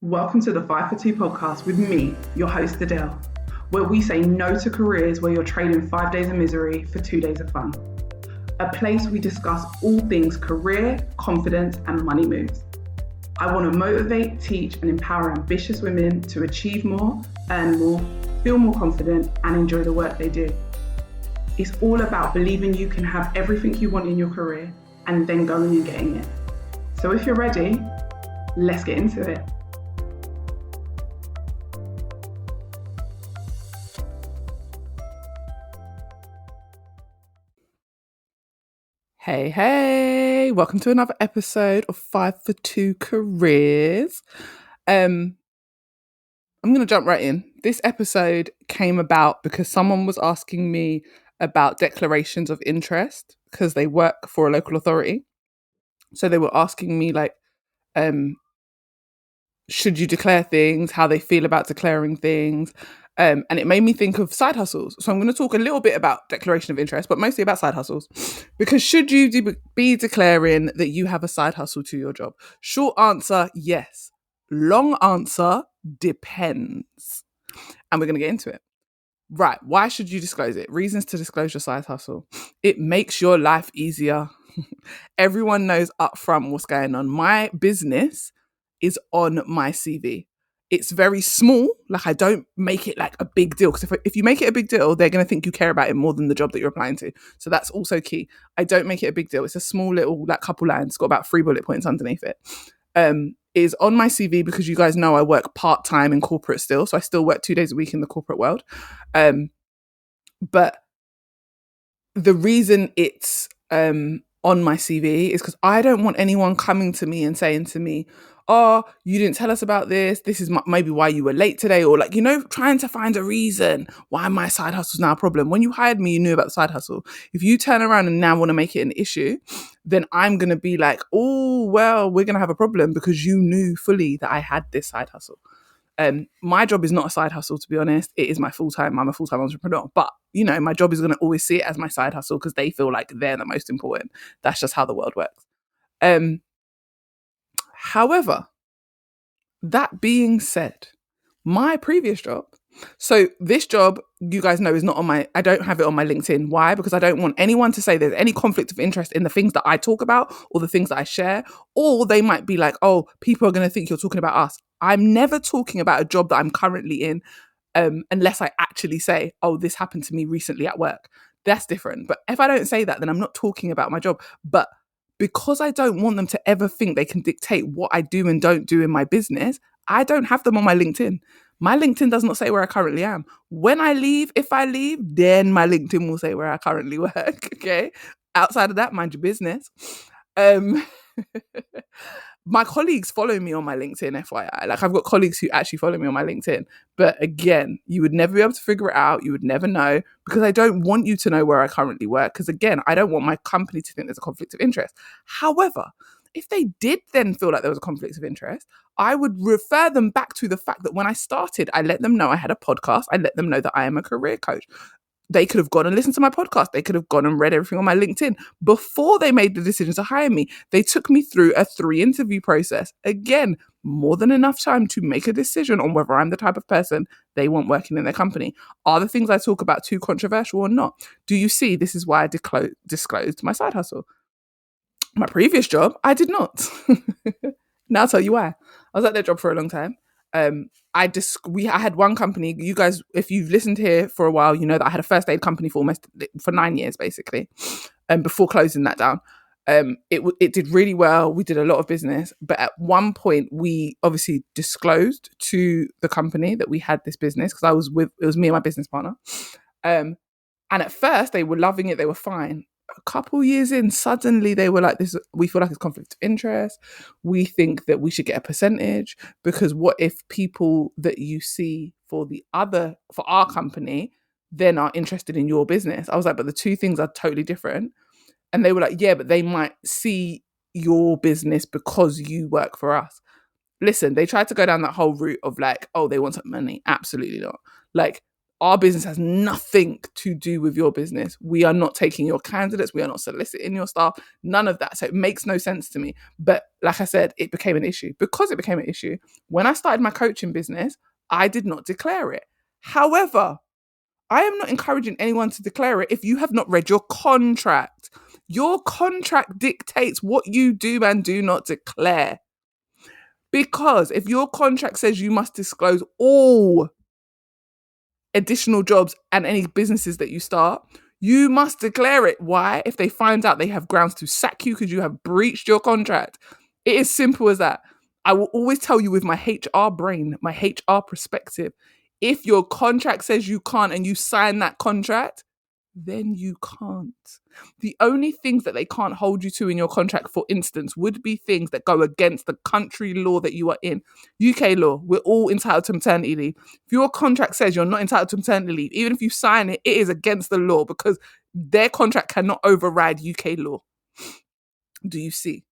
Welcome to the 5 for 2 podcast with me, your host Adele, where we say no to careers where you're trading 5 days of misery for 2 days of fun. A place we discuss all things career, confidence, and money moves. I want to motivate, teach, and empower ambitious women to achieve more, earn more, feel more confident, and enjoy the work they do. It's all about believing you can have everything you want in your career and then going and getting it. So if you're ready, let's get into it. Hey, welcome to another episode of 5 for 2 Careers. I'm going to jump right in. This episode came about because someone was asking me about declarations of interest because they work for a local authority. So they were asking me should you declare things, how they feel about declaring things. And it made me think of side hustles. So I'm going to talk a little bit about declaration of interest, but mostly about side hustles. Because should you be declaring that you have a side hustle to your job? Short answer, yes. Long answer, depends. And we're going to get into it. Right. Why should you disclose it? Reasons to disclose your side hustle. It makes your life easier. Everyone knows upfront what's going on. My business is on my CV. It's very small. Like, I don't make it like a big deal, because if you make it a big deal, they're going to think you care about it more than the job that you're applying to. So that's also key. I don't make it a big deal. It's a small little like couple lines, got about 3 bullet points underneath it. Is on my CV because you guys know I work part-time in corporate still. So I still work 2 days a week in the corporate world. But the reason it's on my CV is because I don't want anyone coming to me and saying to me, oh, you didn't tell us about this. This is maybe why you were late today. Or trying to find a reason why my side hustle is now a problem. When you hired me, you knew about the side hustle. If you turn around and now want to make it an issue, then I'm going to be like, oh, well, we're going to have a problem because you knew fully that I had this side hustle. My job is not a side hustle, to be honest. It is my full-time. I'm a full-time entrepreneur. But, my job is going to always see it as my side hustle because they feel like they're the most important. That's just how the world works. However, that being said, my previous job, so this job, you guys know, is not on I don't have it on my LinkedIn. Why? Because I don't want anyone to say there's any conflict of interest in the things that I talk about or the things that I share, or they might be like, oh, people are going to think you're talking about us. I'm never talking about a job that I'm currently in unless I actually say, oh, this happened to me recently at work. That's different. But if I don't say that, then I'm not talking about my job. But because I don't want them to ever think they can dictate what I do and don't do in my business, I don't have them on my LinkedIn. My LinkedIn does not say where I currently am. When I leave, if I leave, then my LinkedIn will say where I currently work, okay? Outside of that, mind your business. My colleagues follow me on my LinkedIn, FYI. Like, I've got colleagues who actually follow me on my LinkedIn. But again, you would never be able to figure it out. You would never know, because I don't want you to know where I currently work. Because again, I don't want my company to think there's a conflict of interest. However, if they did then feel like there was a conflict of interest, I would refer them back to the fact that when I started, I let them know I had a podcast. I let them know that I am a career coach. They could have gone and listened to my podcast. They could have gone and read everything on my LinkedIn before they made the decision to hire me. They took me through a 3-interview process. Again, more than enough time to make a decision on whether I'm the type of person they want working in their company. Are the things I talk about too controversial or not? Do you see? This is why I disclosed my side hustle. My previous job, I did not. Now I'll tell you why. I was at that job for a long time. I had one company. You guys, if you've listened here for a while, you know that I had a first aid company for 9 years, basically, before closing that down. It did really well. We did a lot of business, but at one point we obviously disclosed to the company that we had this business, because it was me and my business partner. And at first they were loving it. They were fine. A couple years in, suddenly they were like, we feel like it's conflict of interest. We think that we should get a percentage, because what if people that you see for our company then are interested in your business? I was like, but the two things are totally different. And they were like, yeah, but they might see your business because you work for us. Listen, they tried to go down that whole route of like, oh, they want some money. Absolutely not. Like, Our business has nothing to do with your business. We are not taking your candidates. We are not soliciting your staff. None of that. So it makes no sense to me. But like I said, it became an issue. Because it became an issue, when I started my coaching business, I did not declare it. However, I am not encouraging anyone to declare it if you have not read your contract. Your contract dictates what you do and do not declare. Because if your contract says you must disclose all additional jobs and any businesses that you start, you must declare it. Why? If they find out, they have grounds to sack you because you have breached your contract. It is simple as that. I will always tell you with my HR brain, my HR perspective, if your contract says you can't and you sign that contract, then you can't. The only things that they can't hold you to in your contract, for instance, would be things that go against the country law that you are in. UK law, we're all entitled to maternity leave. If your contract says you're not entitled to maternity leave, even if you sign it, it is against the law because their contract cannot override UK law. Do you see?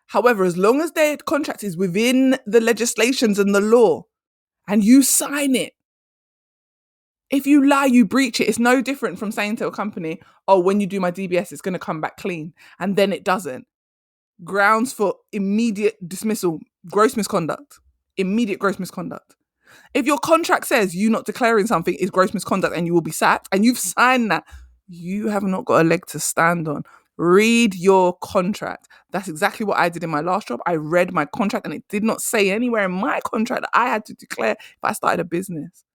However, as long as their contract is within the legislations and the law and you sign it, if you lie, you breach it. It's no different from saying to a company, oh, when you do my DBS, it's going to come back clean. And then it doesn't. Grounds for immediate dismissal, gross misconduct, immediate gross misconduct. If your contract says you not declaring something is gross misconduct and you will be sacked and you've signed that, you have not got a leg to stand on. Read your contract. That's exactly what I did in my last job. I read my contract and it did not say anywhere in my contract that I had to declare if I started a business.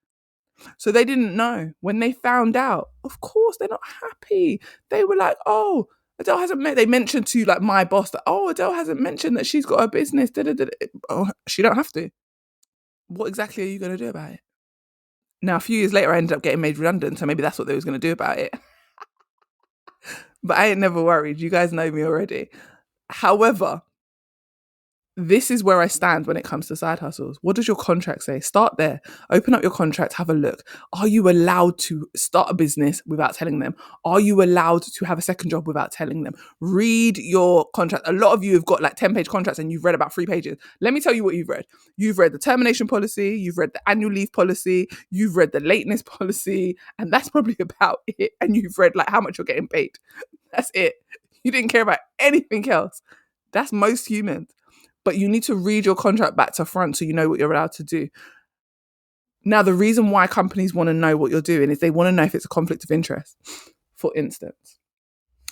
So they didn't know. When they found out, of course, they're not happy. They were like, oh, Adele hasn't they mentioned to like my boss that, oh, Adele hasn't mentioned that she's got a business. Oh, she don't have to. What exactly are you going to do about it? Now, a few years later, I ended up getting made redundant. So maybe that's what they was going to do about it. But I ain't never worried. You guys know me already. However, this is where I stand when it comes to side hustles. What does your contract say? Start there. Open up your contract, have a look. Are you allowed to start a business without telling them? Are you allowed to have a second job without telling them? Read your contract. A lot of you have got like 10-page contracts and you've read about 3 pages. Let me tell you what you've read. You've read the termination policy, you've read the annual leave policy, you've read the lateness policy, and that's probably about it. And you've read like how much you're getting paid. That's it. You didn't care about anything else. That's most humans. But you need to read your contract back to front so you know what you're allowed to do. Now, the reason why companies want to know what you're doing is they want to know if it's a conflict of interest. For instance,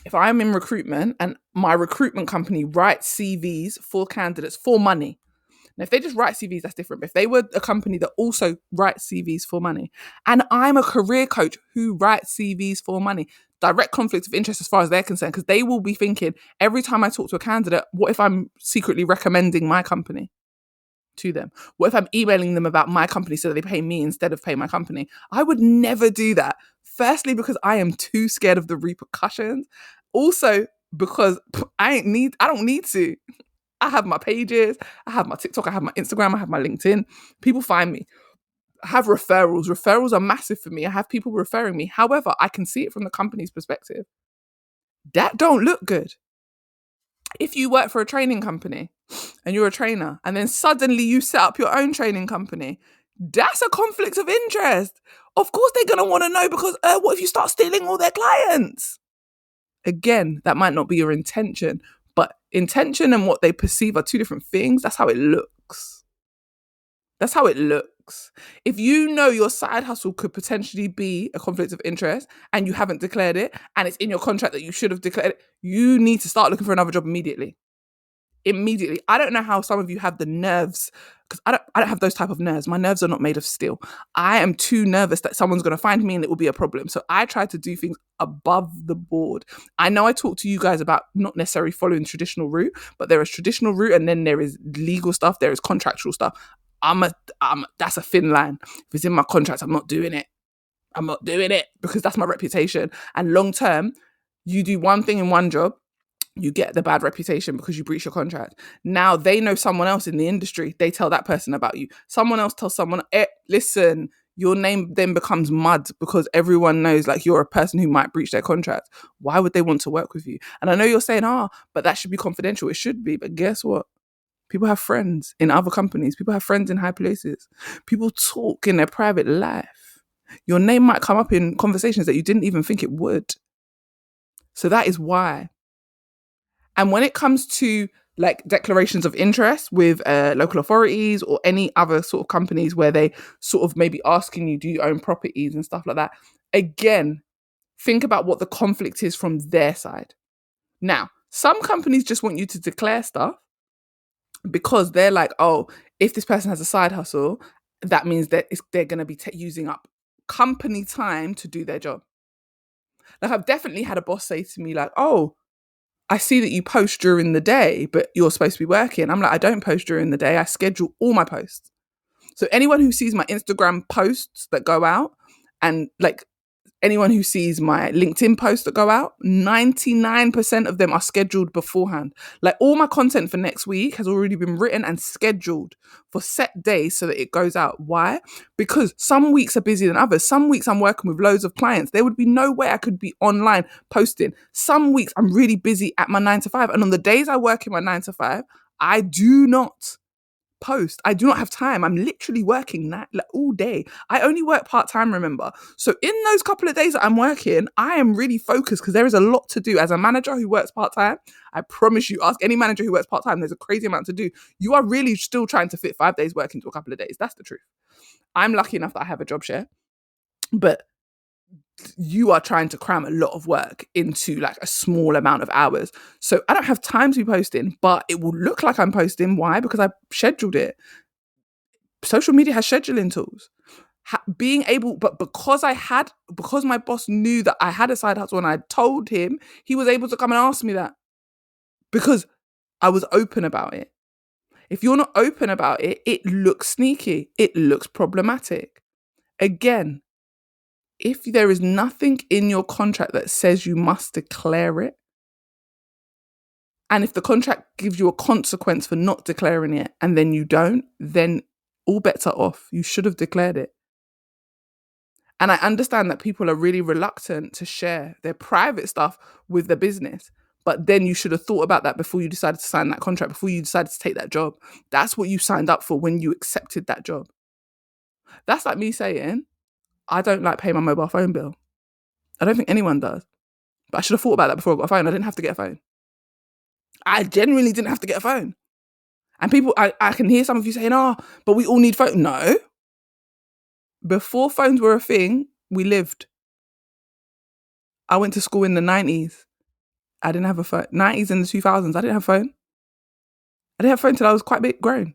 if I'm in recruitment and my recruitment company writes CVs for candidates for money. Now, if they just write CVs, that's different. But if they were a company that also writes CVs for money, and I'm a career coach who writes CVs for money, direct conflict of interest as far as they're concerned, because they will be thinking, every time I talk to a candidate, what if I'm secretly recommending my company to them? What if I'm emailing them about my company so that they pay me instead of pay my company? I would never do that. Firstly, because I am too scared of the repercussions. Also, because I don't need to. I have my pages, I have my TikTok, I have my Instagram, I have my LinkedIn. People find me. I have referrals. Referrals are massive for me. I have people referring me. However, I can see it from the company's perspective. That don't look good. If you work for a training company and you're a trainer and then suddenly you set up your own training company, that's a conflict of interest. Of course they're going to want to know because what if you start stealing all their clients? Again, that might not be your intention, but intention and what they perceive are two different things. That's how it looks. That's how it looks. If you know your side hustle could potentially be a conflict of interest and you haven't declared it and it's in your contract that you should have declared it, you need to start looking for another job immediately. Immediately. I don't know how some of you have the nerves, because I don't have those type of nerves. My nerves are not made of steel. I am too nervous that someone's going to find me and it will be a problem. So I try to do things above the board. I know I talk to you guys about not necessarily following traditional route, but there is traditional route and then there is legal stuff, there is contractual stuff. That's a thin line. If it's in my contract, I'm not doing it. I'm not doing it because that's my reputation. And long term, you do one thing in one job, you get the bad reputation because you breach your contract. Now they know someone else in the industry. They tell that person about you. Someone else tells someone, listen, your name then becomes mud because everyone knows like you're a person who might breach their contract. Why would they want to work with you? And I know you're saying, but that should be confidential. It should be. But guess what? People have friends in other companies. People have friends in high places. People talk in their private life. Your name might come up in conversations that you didn't even think it would. So that is why. And when it comes to like declarations of interest with local authorities or any other sort of companies where they sort of maybe asking you, do you own properties and stuff like that? Again, think about what the conflict is from their side. Now, some companies just want you to declare stuff because they're like, oh, if this person has a side hustle, that means that they're going to be using up company time to do their job. Like, I've definitely had a boss say to me, like, oh, I see that you post during the day, but you're supposed to be working. I'm like, I don't post during the day. I schedule all my posts. So anyone who sees my Instagram posts that go out and like anyone who sees my LinkedIn posts that go out, 99% of them are scheduled beforehand. Like all my content for next week has already been written and scheduled for set days so that it goes out. Why? Because some weeks are busier than others. Some weeks I'm working with loads of clients. There would be no way I could be online posting. Some weeks I'm really busy at my 9 to 5. And on the days I work in my 9 to 5, I do not post. I do not have time. I'm literally working like all day. I only work part-time, remember. So in those couple of days that I'm working, I am really focused because there is a lot to do. As a manager who works part-time, I promise you, ask any manager who works part-time, there's a crazy amount to do. You are really still trying to fit 5 days work into a couple of days. That's the truth. I'm lucky enough that I have a job share, but you are trying to cram a lot of work into like a small amount of hours. So I don't have time to be posting, but it will look like I'm posting. Why? Because I scheduled it. Social media has scheduling tools. Being able, but because my boss knew that I had a side hustle and I told him, he was able to come and ask me that because I was open about it. If you're not open about it, it looks sneaky. It looks problematic. Again, if there is nothing in your contract that says you must declare it, and if the contract gives you a consequence for not declaring it and then you don't, then all bets are off. You should have declared it. And I understand that people are really reluctant to share their private stuff with the business. But then you should have thought about that before you decided to sign that contract, before you decided to take that job. That's what you signed up for when you accepted that job. That's like me saying, I don't like paying my mobile phone bill. I don't think anyone does. But I should have thought about that before I got a phone. I didn't have to get a phone. I genuinely didn't have to get a phone. And people, I can hear some of you saying, oh, but we all need phones. No. Before phones were a thing, we lived. I went to school in the 90s. I didn't have a phone. 90s and the 2000s, I didn't have a phone. I didn't have a phone until I was quite a bit grown.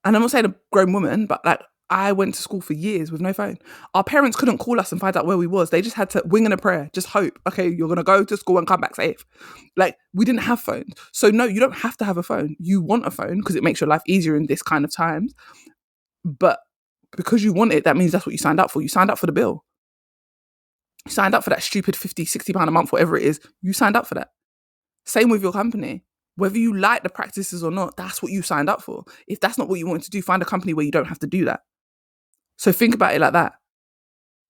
And I'm not saying a grown woman, but like I went to school for years with no phone. Our parents couldn't call us and find out where we was. They just had to wing and a prayer, just hope. Okay, you're going to go to school and come back safe. Like we didn't have phones. So no, you don't have to have a phone. You want a phone because it makes your life easier in this kind of times. But because you want it, that means that's what you signed up for. You signed up for the bill. You signed up for that stupid 50, 60 pound a month, whatever it is. You signed up for that. Same with your company. Whether you like the practices or not, that's what you signed up for. If that's not what you want to do, find a company where you don't have to do that. So think about it like that.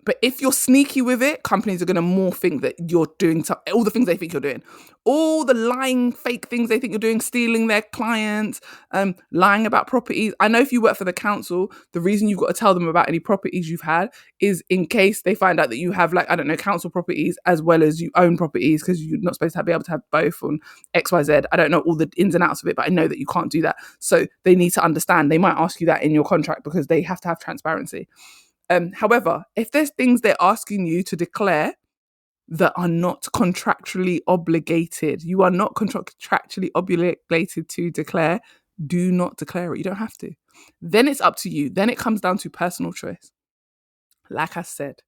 But if you're sneaky with it, companies are going to more think that you're doing all the things they think you're doing. All the lying, fake things they think you're doing, stealing their clients, lying about properties. I know if you work for the council, the reason you've got to tell them about any properties you've had is in case they find out that you have, like, I don't know, council properties as well as you own properties, because you're not supposed to be able to have both on XYZ. I don't know all the ins and outs of it, but I know that you can't do that. So they need to understand. They might ask you that in your contract because they have to have transparency. However, if there's things they're asking you to declare that are not contractually obligated, you are not contractually obligated to declare, do not declare it. You don't have to. Then it's up to you. Then it comes down to personal choice. Like I said,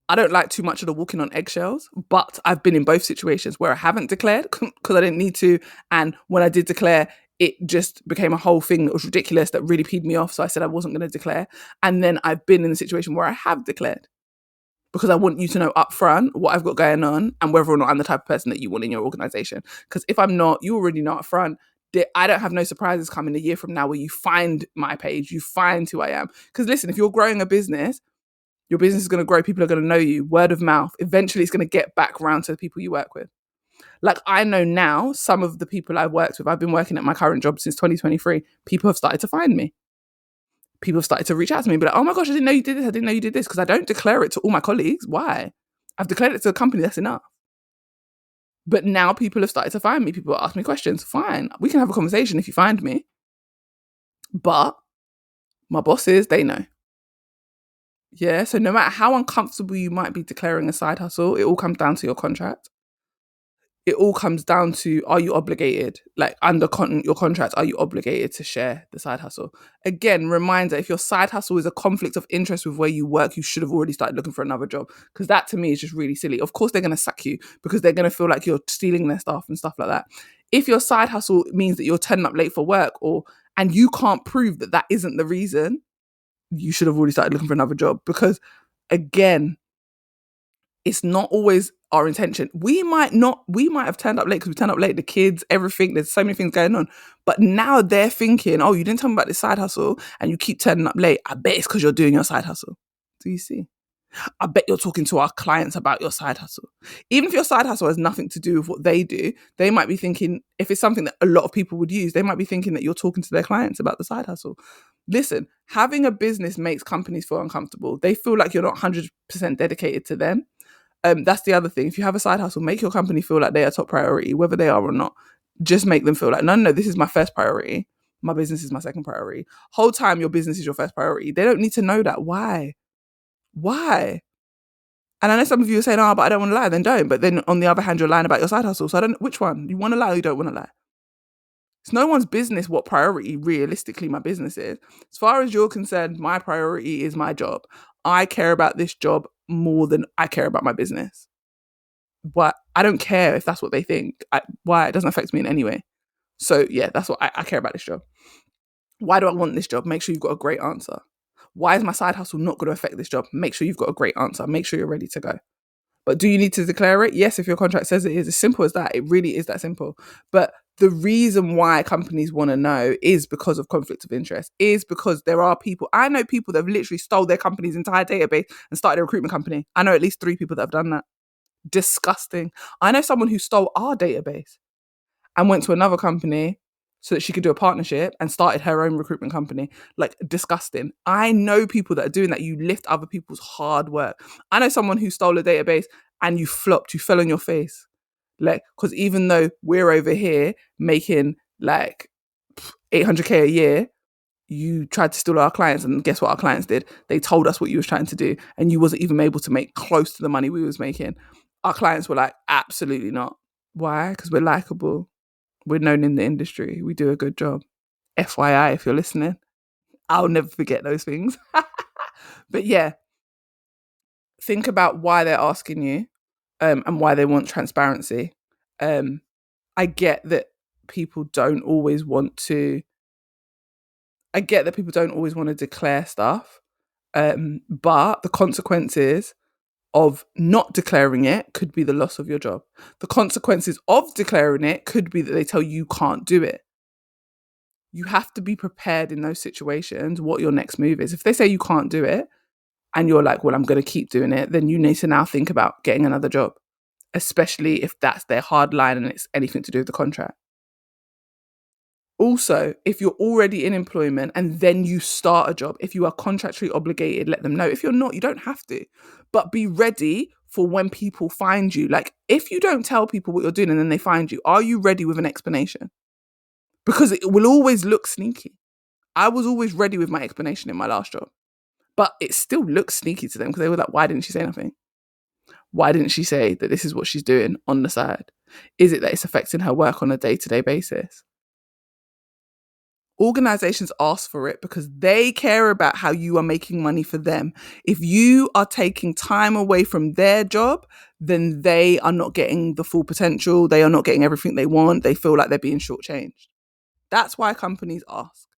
I don't like too much of the walking on eggshells, but I've been in both situations where I haven't declared because I didn't need to. And when I did declare, it just became a whole thing that was ridiculous that really peed me off. So I said I wasn't going to declare. And then I've been in a situation where I have declared because I want you to know upfront what I've got going on and whether or not I'm the type of person that you want in your organization. Because if I'm not, you already know upfront. I don't have no surprises coming a year from now where you find my page, you find who I am. Because listen, if you're growing a business, your business is going to grow. People are going to know you. Word of mouth. Eventually, it's going to get back around to the people you work with. Like I know now, some of the people I've worked with, I've been working at my current job since 2023. People have started to find me. people have started to reach out to me and be like, oh my gosh, I didn't know you did this. I didn't know you did this. Because I don't declare it to all my colleagues. Why? I've declared it to the company. That's enough. But now people have started to find me. People ask me questions. Fine. We can have a conversation if you find me. But my bosses, they know. Yeah. So no matter how uncomfortable you might be declaring a side hustle, it all comes down to your contract. It all comes down to, are you obligated? Like under your contract, are you obligated to share the side hustle? Again, reminder, if your side hustle is a conflict of interest with where you work, you should have already started looking for another job. Because that to me is just really silly. Of course, they're going to sack you because they're going to feel like you're stealing their stuff and stuff like that. If your side hustle means that you're turning up late for work and you can't prove that that isn't the reason, you should have already started looking for another job. Because again, it's not always our intention. We might have turned up late because we turned up late, the kids, everything, there's so many things going on. But now they're thinking, oh, you didn't tell me about this side hustle and you keep turning up late. I bet it's because you're doing your side hustle. Do you see? I bet you're talking to our clients about your side hustle. Even if your side hustle has nothing to do with what they do, they might be thinking, if it's something that a lot of people would use, they might be thinking that you're talking to their clients about the side hustle. Listen, having a business makes companies feel uncomfortable. They feel like you're not 100% dedicated to them. That's the other thing. If you have a side hustle, make your company feel like they are top priority, whether they are or not. Just make them feel like, no, this is my first priority. My business is my second priority. Whole time your business is your first priority. They don't need to know that. Why? And I know some of you are saying, oh, but I don't want to lie. Then don't. But then on the other hand, you're lying about your side hustle. So I don't know which one. You want to lie or you don't want to lie? It's no one's business what priority realistically my business is. As far as you're concerned, my priority is my job. I care about this job more than I care about my business. But I don't care if that's what they think. Why? It doesn't affect me in any way. So yeah, that's what I care about this job. Why do I want this job? Make sure you've got a great answer. Why is my side hustle not going to affect this job? Make sure you've got a great answer. Make sure you're ready to go. But do you need to declare it? Yes, if your contract says it is. As simple as that. It really is that simple. But the reason why companies want to know is because of conflict of interest, is because there are people. I know people that have literally stole their company's entire database and started a recruitment company. I know at least 3 people that have done that. Disgusting. I know someone who stole our database and went to another company so that she could do a partnership and started her own recruitment company. Like, disgusting. I know people that are doing that. You lift other people's hard work. I know someone who stole a database and you flopped, you fell on your face. Like, because even though we're over here making like 800k a year, you tried to steal our clients, and guess what our clients did? They told us what you was trying to do, and you wasn't even able to make close to the money we was making. Our clients were like, absolutely not. Why? Because we're likable. We're known in the industry. We do a good job. FYI, if you're listening, I'll never forget those things. But yeah, think about why they're asking you and why they want transparency. I get that people don't always want to declare stuff. But the consequences of not declaring it could be the loss of your job. The consequences of declaring it could be that they tell you can't do it. You have to be prepared in those situations what your next move is. If they say you can't do it and you're like, well, I'm going to keep doing it, then you need to now think about getting another job, especially if that's their hard line and it's anything to do with the contract. Also, if you're already in employment and then you start a job, if you are contractually obligated, let them know. If you're not, you don't have to. But be ready for when people find you. Like, if you don't tell people what you're doing and then they find you, are you ready with an explanation? Because it will always look sneaky. I was always ready with my explanation in my last job. But it still looks sneaky to them because they were like, why didn't she say nothing? Why didn't she say that this is what she's doing on the side? Is it that it's affecting her work on a day-to-day basis? Organizations ask for it because they care about how you are making money for them. If you are taking time away from their job, then they are not getting the full potential. They are not getting everything they want. They feel like they're being shortchanged. That's why companies ask.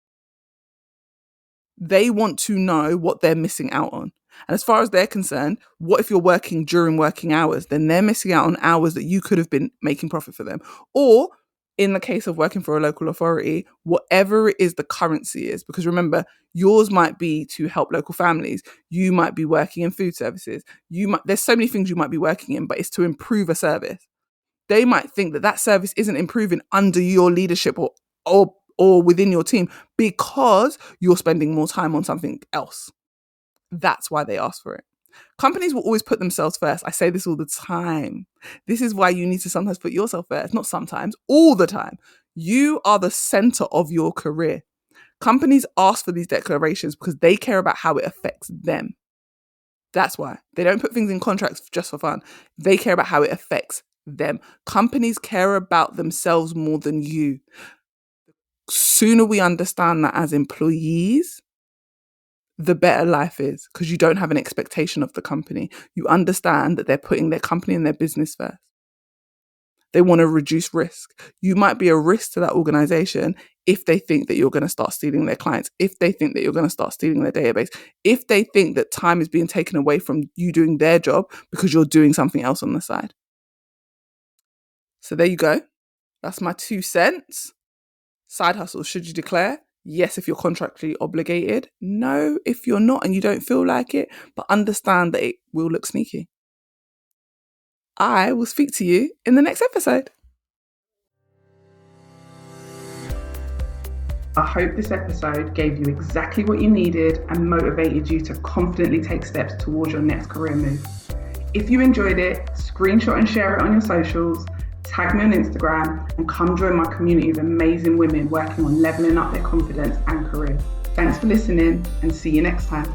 They want to know what they're missing out on. And as far as they're concerned, what if you're working during working hours? Then they're missing out on hours that you could have been making profit for them. Or in the case of working for a local authority, whatever it is the currency is, because remember, yours might be to help local families. You might be working in food services. There's so many things you might be working in, but it's to improve a service. They might think that service isn't improving under your leadership or or within your team because you're spending more time on something else. That's why they ask for it. Companies will always put themselves first. I say this all the time. This is why you need to sometimes put yourself first. Not sometimes, all the time. You are the center of your career. Companies ask for these declarations because they care about how it affects them. That's why. They don't put things in contracts just for fun. They care about how it affects them. Companies care about themselves more than you. Sooner we understand that as employees, the better life is, because you don't have an expectation of the company. You understand that they're putting their company and their business first. They want to reduce risk. You might be a risk to that organization if they think that you're going to start stealing their clients, if they think that you're going to start stealing their database, if they think that time is being taken away from you doing their job because you're doing something else on the side. So there you go. That's my 2 cents. Side hustle, should you declare? Yes, if you're contractually obligated. No, if you're not and you don't feel like it, but understand that it will look sneaky. I will speak to you in the next episode. I hope this episode gave you exactly what you needed and motivated you to confidently take steps towards your next career move. If you enjoyed it, screenshot and share it on your socials, tag me on Instagram, and come join my community of amazing women working on leveling up their confidence and career. Thanks for listening, and see you next time.